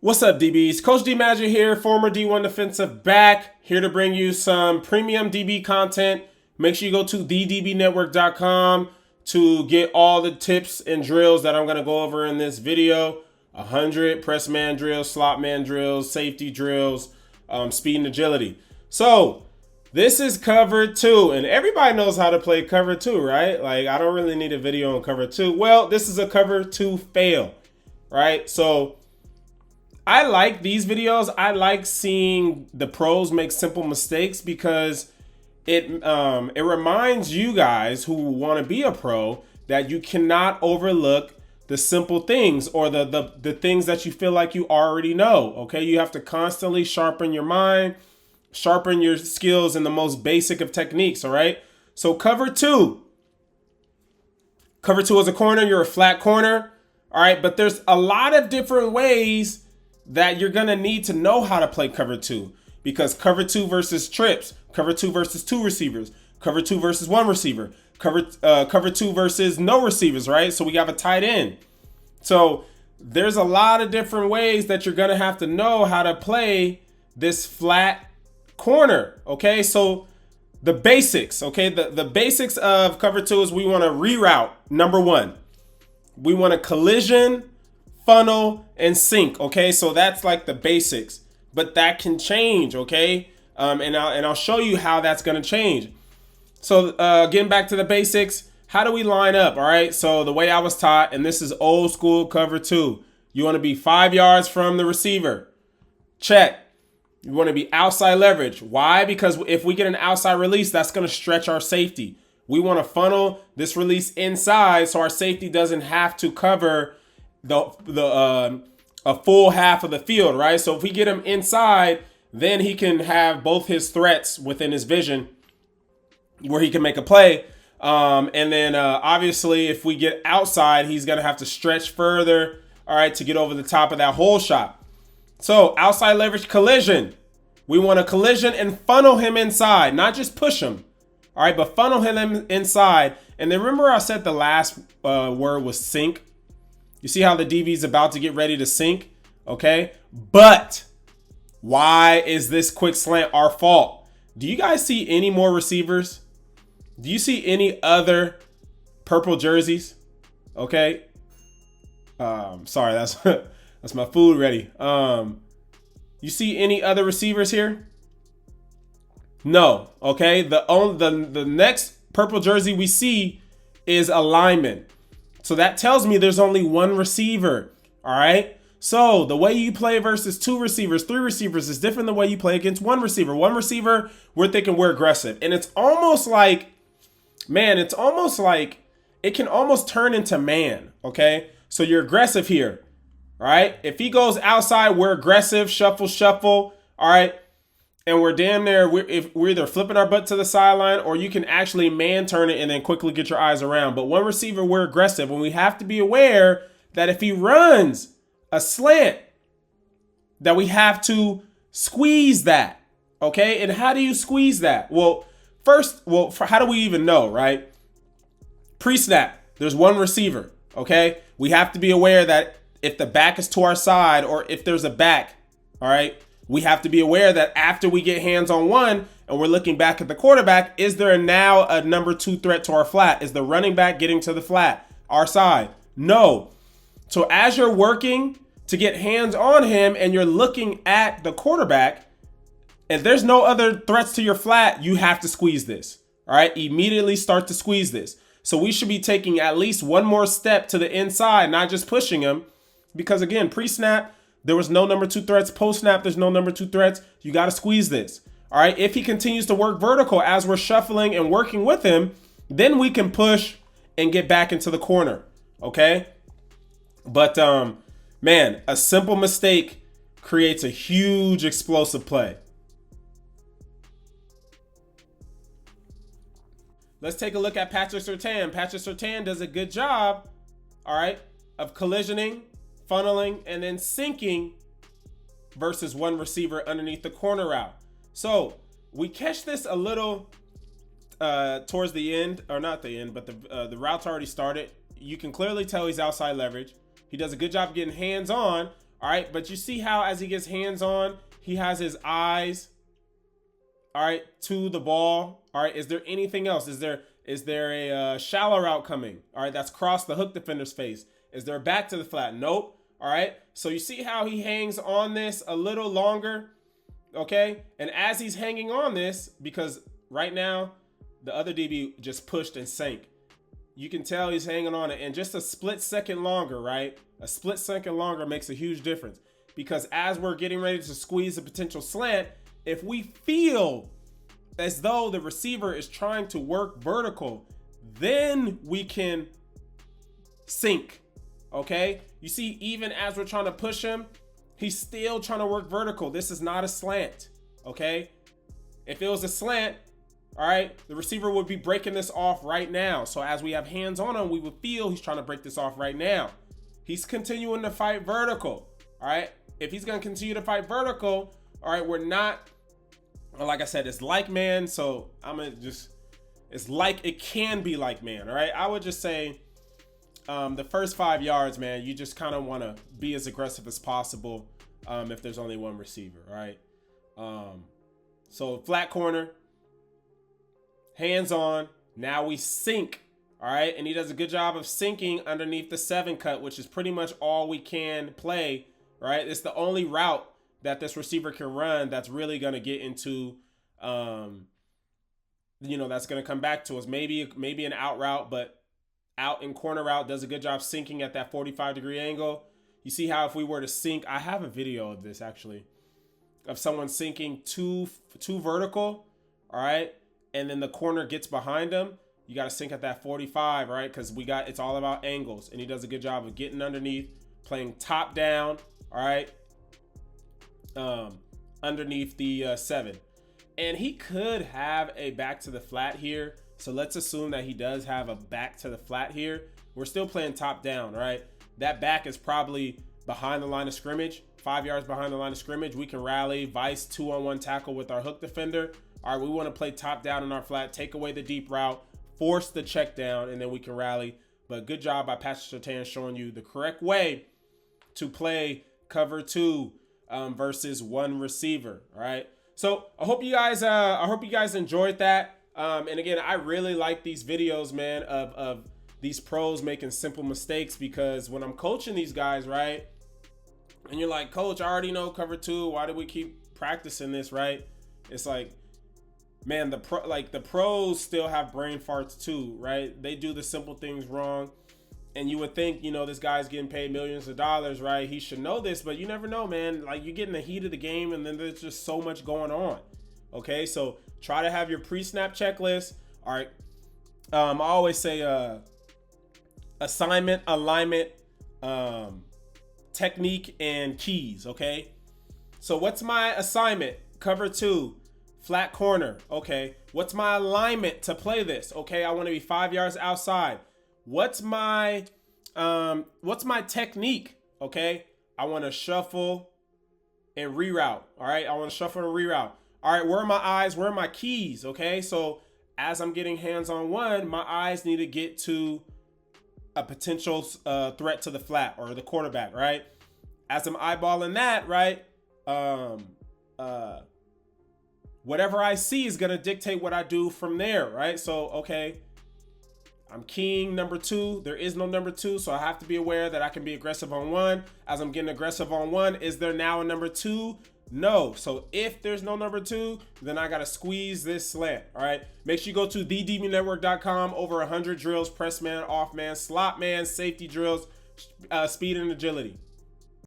What's up, DBs? Coach D Magic here, former D1 defensive back, here to bring you some premium DB content. Make sure you go to thedbnetwork.com to get all the tips and drills that I'm going to go over in this video. 100 press man drills, slot man drills, safety drills, speed and agility. So this is cover 2, and everybody knows how to play cover 2, right? Like, I don't really need a video on cover 2. Well, this is a cover 2 fail, right? So I like these videos. I like seeing the pros make simple mistakes because it reminds you guys who want to be a pro that you cannot overlook the simple things or the things that you feel like you already know. Okay, you have to constantly sharpen your mind, sharpen your skills in the most basic of techniques. All right. So cover 2 is a corner. You're a flat corner. All right, but there's a lot of different ways that you're going to need to know how to play cover 2, because cover 2 versus trips, cover 2 versus 2 receivers, cover 2 versus 1 receiver, cover 2 versus no receivers, right? So we have a tight end. So there's a lot of different ways that you're going to have to know how to play this flat corner, okay? So the basics, okay? The basics of cover 2 is we want to reroute. Number 1, we want to collision, funnel, and sink. Okay, so that's like the basics, but that can change. Okay, and I'll show you how that's going to change. So getting back to the basics, how do we line up? All right, so the way I was taught, and this is old school cover 2, you want to be 5 yards from the receiver. Check. You want to be outside leverage. Why? Because if we get an outside release, that's going to stretch our safety. We want to funnel this release inside so our safety doesn't have to cover a full half of the field, right? So if we get him inside, then he can have both his threats within his vision where he can make a play. And then obviously if we get outside, he's going to have to stretch further, all right, to get over the top of that hole shot. So outside leverage collision. We want to collision and funnel him inside, not just push him, all right, but funnel him inside. And then remember I said the last word was sink. You see how the DB is about to get ready to sink, okay? But why is this quick slant our fault? Do you guys see any more receivers? Do you see any other purple jerseys? Okay. Sorry, that's my food ready. You see any other receivers here? No. Okay. The next purple jersey we see is a lineman. So that tells me there's only one receiver, all right? So the way you play versus 2 receivers, 3 receivers is different than the way you play against 1 receiver. 1 receiver, we're thinking we're aggressive. And it's almost like, man, it can almost turn into man, okay? So you're aggressive here, all right? If he goes outside, we're aggressive, shuffle, all right? And we're damn near, we're either flipping our butt to the sideline or you can actually man turn it and then quickly get your eyes around. But 1 receiver, we're aggressive. And we have to be aware that if he runs a slant, that we have to squeeze that. Okay? And how do you squeeze that? Well, how do we even know, right? Pre-snap, there's 1 receiver. Okay? We have to be aware that if the back is to our side or if there's a back, all right, we have to be aware that after we get hands on 1 and we're looking back at the quarterback, is there now a number 2 threat to our flat? Is the running back getting to the flat, our side? No. So as you're working to get hands on him and you're looking at the quarterback, and there's no other threats to your flat, you have to squeeze this. All right, immediately start to squeeze this. So we should be taking at least 1 more step to the inside, not just pushing him, because again, pre-snap, there was no number 2 threats. Post-snap, there's no number 2 threats. You got to squeeze this. All right. If he continues to work vertical as we're shuffling and working with him, then we can push and get back into the corner. Okay. But, man, a simple mistake creates a huge explosive play. Let's take a look at Patrick Surtain. Patrick Surtain does a good job, all right, of collisioning, funneling, and then sinking versus 1 receiver underneath the corner route. So we catch this a little towards the end, or not the end, but the route's already started. You can clearly tell he's outside leverage. He does a good job of getting hands on. All right, but you see how as he gets hands on, he has his eyes, all right, to the ball. All right, is there anything else? Is there a shallow route coming? All right, that's crossed the hook defender's face. Is there a back to the flat? Nope. All right, so you see how he hangs on this a little longer, okay? And as he's hanging on this, because right now the other DB just pushed and sank, you can tell he's hanging on it, and just a split second longer, right? A split second longer makes a huge difference, because as we're getting ready to squeeze a potential slant, if we feel as though the receiver is trying to work vertical, then we can sink, okay? You see, even as we're trying to push him, he's still trying to work vertical. This is not a slant, okay? If it was a slant, all right, the receiver would be breaking this off right now. So as we have hands on him, we would feel he's trying to break this off right now. He's continuing to fight vertical, all right? If he's going to continue to fight vertical, all right, we're not, like I said, it's like man. So I'm going to just, it's like, it can be like man, all right? I would just say the first 5 yards, man, you just kind of want to be as aggressive as possible if there's only one receiver, all right? So flat corner, hands on, now we sink, all right? And he does a good job of sinking underneath the 7 cut, which is pretty much all we can play, right? It's the only route that this receiver can run that's really going to get into, that's going to come back to us. Maybe an out route, but out and corner route does a good job sinking at that 45-degree angle. You see how if we were to sink, I have a video of this actually, of someone sinking too vertical, all right? And then the corner gets behind him, you got to sink at that 45, right? Because it's all about angles. And he does a good job of getting underneath, playing top down, all right? Underneath the 7. And he could have a back to the flat here. So let's assume that he does have a back to the flat here. We're still playing top down, right? That back is probably behind the line of scrimmage, 5 yards behind the line of scrimmage. We can rally, vice 2-on-1 tackle with our hook defender. All right, we want to play top down in our flat, take away the deep route, force the check down, and then we can rally. But good job by Patrick Surtain showing you the correct way to play cover 2 versus one receiver. All right. So I hope you guys enjoyed that. And again, I really like these videos, man, of these pros making simple mistakes, because when I'm coaching these guys, right, and you're like, coach, I already know cover 2. Why do we keep practicing this, right? It's like, man, the pros still have brain farts too, right? They do the simple things wrong. And you would think, this guy's getting paid millions of dollars, right? He should know this, but you never know, man. Like, you get in the heat of the game and then there's just so much going on. Okay, so try to have your pre-snap checklist. All right. I always say assignment, alignment, technique, and keys, okay? So what's my assignment? Cover 2. Flat corner, okay. What's my alignment to play this? Okay, I want to be 5 yards outside. What's my technique? Okay, I want to shuffle and reroute. All right, I want to shuffle and reroute. All right, where are my eyes? Where are my keys? Okay, so as I'm getting hands on one, my eyes need to get to a potential threat to the flat or the quarterback. Right, as I'm eyeballing that, right, whatever I see is going to dictate what I do from there, right? So, okay, I'm keying number 2. There is no number 2, so I have to be aware that I can be aggressive on 1. As I'm getting aggressive on 1, is there now a number 2? No. So if there's no number 2, then I got to squeeze this slant, all right? Make sure you go to thedbnetwork.com. Over 100 drills, press man, off man, slot man, safety drills, speed and agility.